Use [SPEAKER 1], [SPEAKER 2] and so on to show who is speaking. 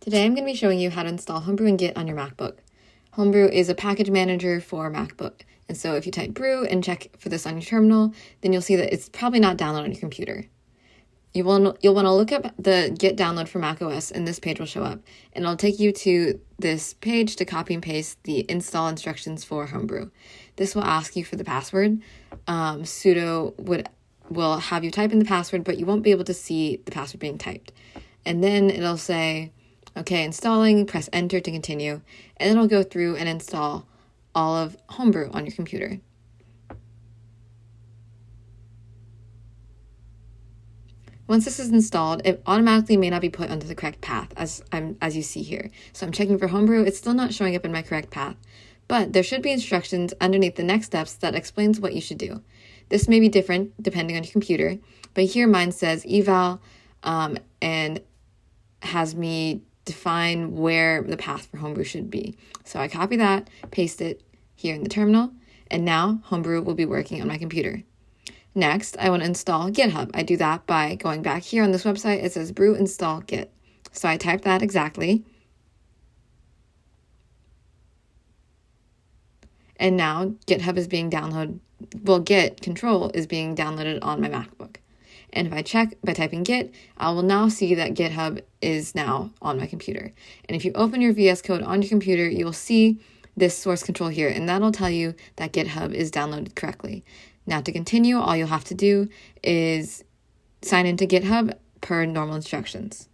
[SPEAKER 1] Today I'm going to be showing you how to install Homebrew and Git on your MacBook. Homebrew is a package manager for Macbook, and so if you type brew and check for this on your terminal, then you'll see that it's probably not downloaded on your computer. You'll want to look up the Git download for macOS, and this page will show up, and it'll take you to this page to copy and paste the install instructions for Homebrew. This will ask you for the password. Sudo will have you type in the password, but you won't be able to see the password being typed. And then it'll say, okay, installing, press enter to continue, and then it'll go through and install all of Homebrew on your computer. Once this is installed, it automatically may not be put onto the correct path, as you see here. So I'm checking for Homebrew. It's still not showing up in my correct path, but there should be instructions underneath the next steps that explains what you should do. This may be different depending on your computer, but here mine says eval and has me define where the path for Homebrew should be. So I copy that, paste it here in the terminal, and now Homebrew will be working on my computer. Next, I want to install GitHub. I do that by going back here on this website. It says brew install git. So I type that exactly. And now GitHub is being downloaded. Well, Git control is being downloaded on my MacBook. And if I check by typing Git, I will now see that GitHub is now on my computer. And if you open your VS Code on your computer, you will see this source control here, and that'll tell you that GitHub is downloaded correctly. Now to continue, all you'll have to do is sign into GitHub per normal instructions.